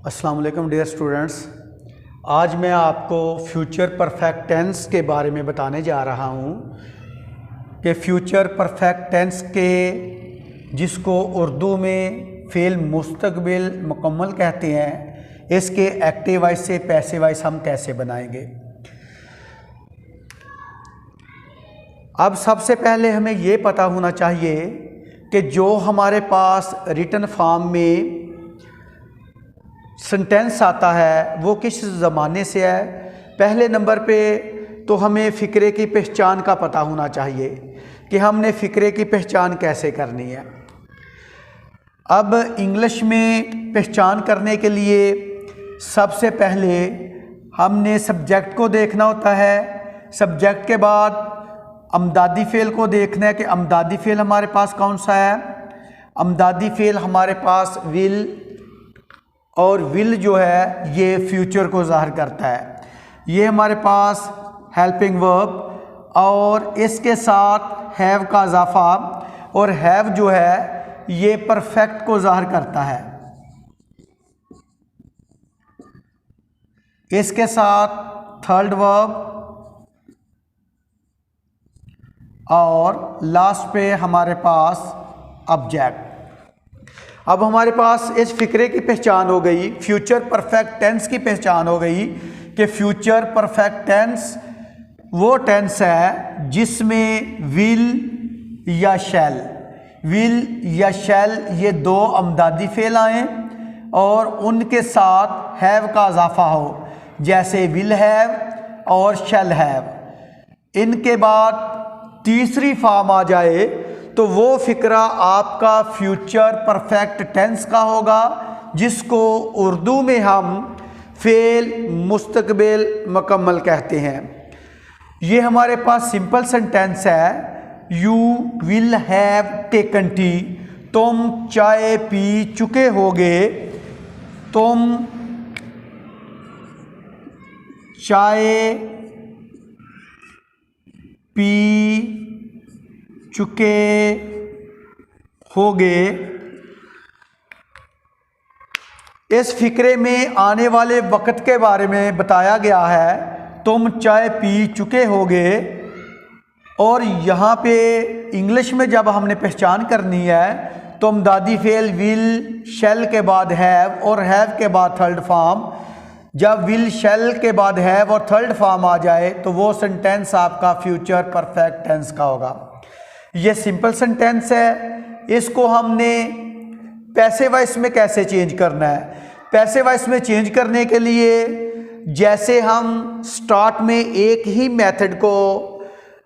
अस्सलाम वालेकुम dear students. आज मैं आपको फ्यूचर परफेक्ट टेंस के बारे में बताने जा रहा हूँ कि फ्यूचर परफेक्ट टेंस के जिसको उर्दू में फ़ेल मुस्तकबिल मुकम्मल कहते हैं, इसके एक्टिव वॉइस से पैसिव वॉइस हम कैसे बनाएंगे। अब सबसे पहले हमें ये पता होना चाहिए कि जो हमारे पास रिटन फॉर्म में सेंटेंस आता है वो किस ज़माने से है। पहले नंबर पे तो हमें फ़िक्रे की पहचान का पता होना चाहिए कि हमने फ़िक्रे की पहचान कैसे करनी है। अब इंग्लिश में पहचान करने के लिए सबसे पहले हमने सब्जेक्ट को देखना होता है। सब्जेक्ट के बाद अमदादी फ़ेल को देखना है कि अमदादी फ़ेल हमारे पास कौन सा है। अमदादी फ़ेल हमारे पास विल, और विल जो है ये फ्यूचर को ज़ाहिर करता है। ये हमारे पास हेल्पिंग वर्ब, और इसके साथ हैव का इजाफा, और हैव जो है ये परफेक्ट को ज़ाहिर करता है। इसके साथ थर्ड वर्ब, और लास्ट पे हमारे पास ऑब्जेक्ट। अब हमारे पास इस फ़िक्रे की पहचान हो गई, फ्यूचर परफेक्ट टेंस की पहचान हो गई कि फ्यूचर परफेक्ट टेंस वो टेंस है जिसमें विल या शैल ये दो अमदादी फ़ेल आए और उनके साथ हैव का इजाफा हो, जैसे विल हैव और शैल हैव। इनके बाद तीसरी फॉर्म आ जाए तो वो फ़िक्रा आपका फ्यूचर परफेक्ट टेंस का होगा, जिसको उर्दू में हम फ़ेल मुस्तकबिल मुकम्मल कहते हैं। ये हमारे पास सिंपल सेंटेंस है, you will have taken T, तुम चाय पी चुके होगे। तुम चाय पी चुके होगे। इस फ़िक्रे में आने वाले वक़्त के बारे में बताया गया है, तुम चाय पी चुके होगे। और यहाँ पे इंग्लिश में जब हमने पहचान करनी है तो अमदादी फ़ेल विल शैल के बाद हैव और हैव के बाद थर्ड फॉर्म। जब विल शैल के बाद हैव और थर्ड फॉर्म आ जाए तो वो सेंटेंस आपका फ्यूचर परफेक्ट टेंस का होगा। ये सिंपल सेंटेंस है, इसको हमने पैसिव वॉइस में कैसे चेंज करना है। पैसिव वॉइस में चेंज करने के लिए जैसे हम स्टार्ट में एक ही मेथड को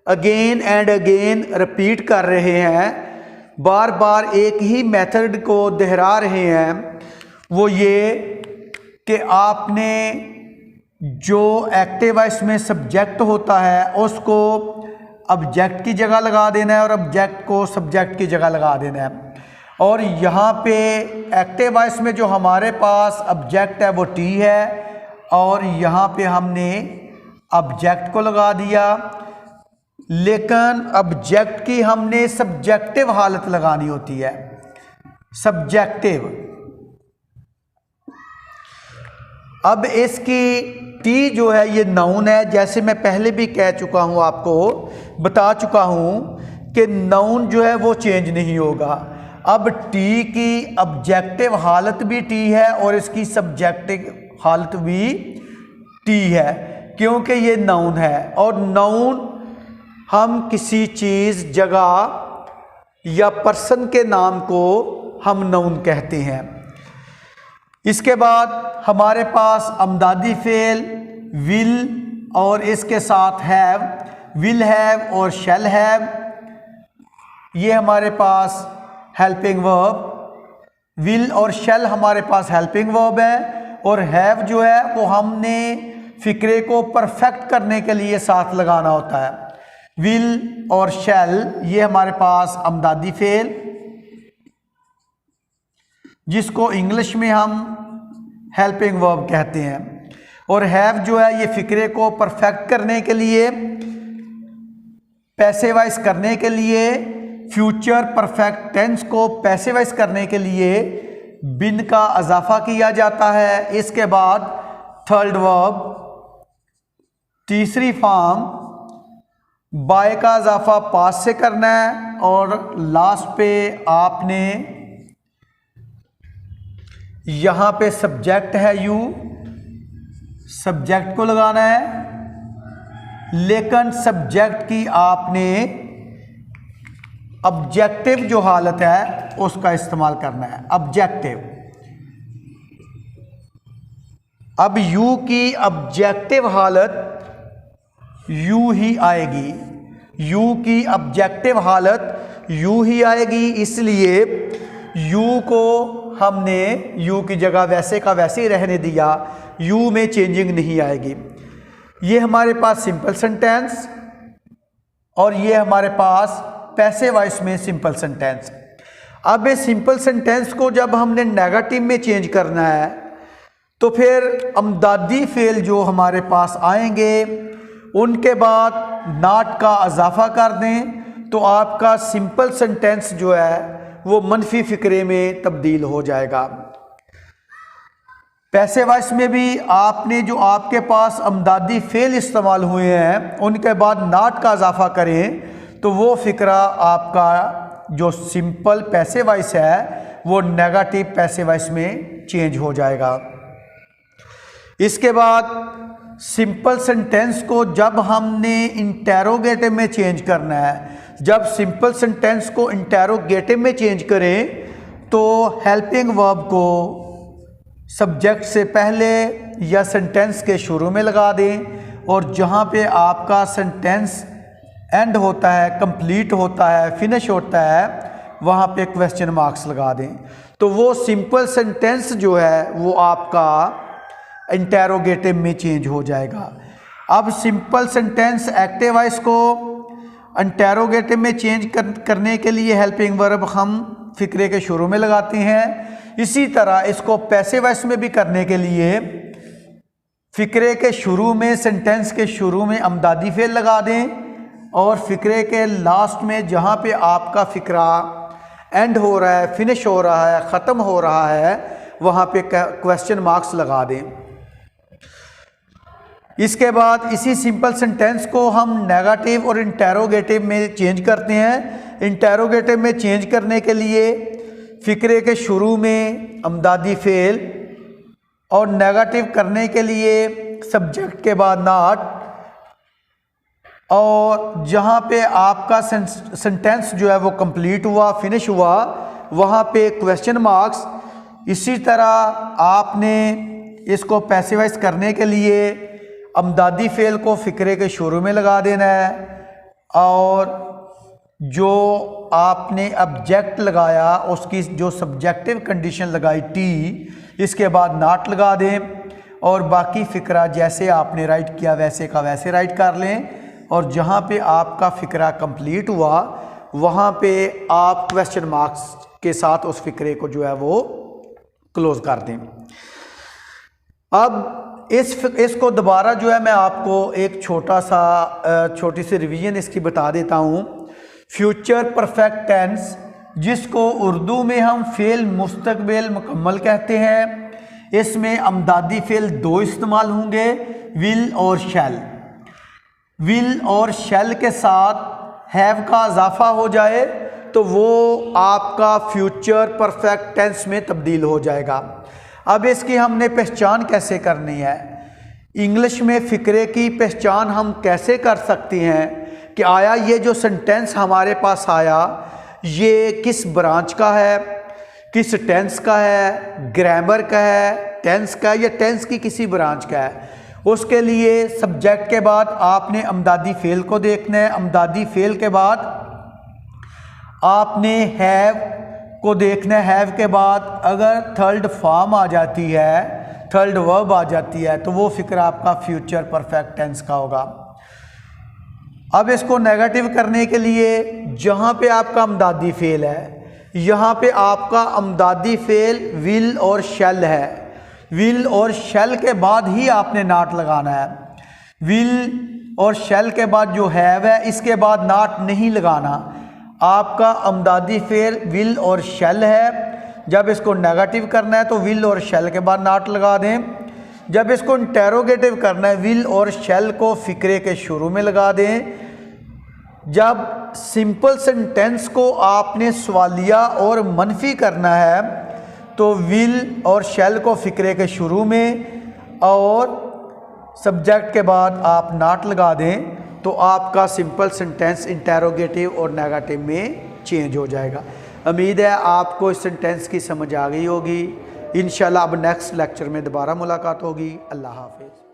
अगेन एंड अगेन रिपीट कर रहे हैं, बार बार एक ही मेथड को दोहरा रहे हैं, वो ये कि आपने जो एक्टिव वॉइस में सब्जेक्ट होता है उसको ऑब्जेक्ट की जगह लगा देना है और ऑब्जेक्ट को सब्जेक्ट की जगह लगा देना है। और यहाँ पे एक्टिव वॉइस में जो हमारे पास ऑब्जेक्ट है वो टी है, और यहाँ पे हमने ऑब्जेक्ट को लगा दिया, लेकिन ऑब्जेक्ट की हमने सब्जेक्टिव हालत लगानी होती है, सब्जेक्टिव। अब इसकी टी जो है ये नाउन है, जैसे मैं पहले भी कह चुका हूँ, आपको बता चुका हूँ कि नाउन जो है वो चेंज नहीं होगा। अब टी की ऑब्जेक्टिव हालत भी टी है और इसकी सब्जेक्टिव हालत भी टी है, क्योंकि ये नाउन है। और नाउन हम किसी चीज़, जगह या पर्सन के नाम को हम नाउन कहते हैं। इसके बाद हमारे पास अमदादी फ़ेल विल और इसके साथ हैव, विल हैव और शैल हैव। ये हमारे पास हेल्पिंग वर्ब, विल और शैल हमारे पास हेल्पिंग वर्ब है, और हैव जो है वो हमने फ़िक्रे को परफेक्ट करने के लिए साथ लगाना होता है। विल और शैल ये हमारे पास अमदादी फ़ेल, जिसको इंग्लिश में हम हेल्पिंग वर्ब कहते हैं, और हैव जो है ये फ़िक्रे को परफेक्ट करने के लिए, पैसिवाइज करने के लिए, फ्यूचर परफेक्ट टेंस को पैसिवाइज करने के लिए बिन का इजाफा किया जाता है। इसके बाद थर्ड वर्ब, तीसरी फॉर्म बाय का इजाफा पास से करना है और लास्ट पे आपने यहाँ पे सब्जेक्ट है यू, सब्जेक्ट को लगाना है, लेकिन सब्जेक्ट की आपने ऑब्जेक्टिव जो हालत है उसका इस्तेमाल करना है, ऑब्जेक्टिव। अब यू की ऑब्जेक्टिव हालत यू ही आएगी, यू की ऑब्जेक्टिव हालत यू ही आएगी, इसलिए यू को हमने यू की जगह वैसे का वैसे ही रहने दिया, यू में चेंजिंग नहीं आएगी। ये हमारे पास सिंपल सेंटेंस और ये हमारे पास पैसिव वॉइस में सिंपल सेंटेंस। अब इस सिंपल सेंटेंस को जब हमने नेगेटिव में चेंज करना है तो फिर अमदादी फेल जो हमारे पास आएंगे उनके बाद नॉट का इजाफा कर दें तो आपका सिंपल सेंटेंस जो है वो मनफी फिक्रे में तब्दील हो जाएगा। पैसिव वॉइस में भी आपने जो आपके पास अमदादी फेल इस्तेमाल हुए हैं उनके बाद नॉट का इजाफा करें तो वो फिक्रा आपका जो सिंपल पैसिव वॉइस है वो नेगेटिव पैसिव वॉइस में चेंज हो जाएगा। इसके बाद सिंपल सेंटेंस को जब हमने इंटेरोगेटिव में चेंज करना है, जब सिंपल सेंटेंस को इंटेरोगेटिव में चेंज करें तो हेल्पिंग वर्ब को सब्जेक्ट से पहले या सेंटेंस के शुरू में लगा दें और जहाँ पे आपका सेंटेंस एंड होता है, कंप्लीट होता है, फिनिश होता है, वहाँ पे क्वेश्चन मार्क्स लगा दें तो वो सिंपल सेंटेंस जो है वो आपका इंटेरोगेटिव में चेंज हो जाएगा। अब सिंपल सेंटेंस एक्टिव वॉइस को इंटेरोगेटिव में चेंज करने के लिए हेल्पिंग वर्ब हम फिक्रे के शुरू में लगाते हैं। इसी तरह इसको पैसिव वॉइस में भी करने के लिए फिक्रे के शुरू में, सेंटेंस के शुरू में अमदादी फेल लगा दें और फिक्रे के लास्ट में जहाँ पे आपका फिक्रा एंड हो रहा है, फिनिश हो रहा है, ख़त्म हो रहा है, वहाँ पे क्वेश्चन मार्क्स लगा दें। इसके बाद इसी सिंपल सेंटेंस को हम नेगेटिव और इंटेरोगेटिव में चेंज करते हैं। इंटेरोगेटिव में चेंज करने के लिए फिक्रे के शुरू में अमदादी फेल और नेगेटिव करने के लिए सब्जेक्ट के बाद नॉट और जहाँ पे आपका सेंटेंस जो है वो कंप्लीट हुआ, फिनिश हुआ, वहाँ पे क्वेश्चन मार्क्स। इसी तरह आपने इसको पैसिवाइज करने के लिए अमदादी फेल को फिक्रे के शुरू में लगा देना है और जो आपने ऑब्जेक्ट लगाया उसकी जो सब्जेक्टिव कंडीशन लगाई टी, इसके बाद नॉट लगा दें और बाकी फिक्रा जैसे आपने राइट किया वैसे का वैसे राइट कर लें और जहाँ पे आपका फिक्रा कंप्लीट हुआ वहाँ पे आप क्वेश्चन मार्क्स के साथ उस फिक्रे को जो है वो क्लोज कर दें। अब इसको दोबारा जो है मैं आपको एक छोटी सी रिवीजन इसकी बता देता हूँ। फ्यूचर परफेक्ट टेंस जिसको उर्दू में हम फेल मुस्तकबिल मुकम्मल कहते हैं, इसमें अमदादी फेल दो इस्तेमाल होंगे, विल और शैल। विल और शैल के साथ हैव का इजाफा हो जाए तो वो आपका फ्यूचर परफेक्ट टेंस में तब्दील हो जाएगा। अब इसकी हमने पहचान कैसे करनी है, इंग्लिश में फ़िक्रे की पहचान हम कैसे कर सकते हैं कि आया ये जो सेंटेंस हमारे पास आया ये किस ब्रांच का है, किस टेंस का है, ग्रामर का है, टेंस का या टेंस की किसी ब्रांच का है। उसके लिए सब्जेक्ट के बाद आपने अमदादी फेल को देखना है, अमदादी फेल के बाद आपने हैव को देखना है, हैव के बाद अगर थर्ड फॉर्म आ जाती है, थर्ड वर्ब आ जाती है तो वो फिक्र आपका फ्यूचर परफेक्ट टेंस का होगा। अब इसको नेगेटिव करने के लिए जहाँ पे आपका अमदादी फेल है यहाँ पे आपका अमदादी फेल विल और शैल है, विल और शैल के बाद ही आपने नॉट लगाना है। विल और शैल के बाद जो हैव है इसके बाद नॉट नहीं लगाना। आपका अमदादी फेल विल और शैल है, जब इसको नेगेटिव करना है तो विल और शैल के बाद नॉट लगा दें। जब इसको इंटेरोगेटिव करना है विल और शैल को फिक्रे के शुरू में लगा दें। जब सिंपल सेंटेंस को आपने सवालिया और मनफी करना है तो विल और शैल को फिक्रे के शुरू में और सब्जेक्ट के बाद आप नॉट लगा दें तो आपका सिंपल सेंटेंस इंटेरोगेटिव और नेगेटिव में चेंज हो जाएगा। उम्मीद है आपको इस सेंटेंस की समझ आ गई होगी। इंशाल्लाह अब नेक्स्ट लेक्चर में दोबारा मुलाकात होगी। अल्लाह हाफिज़।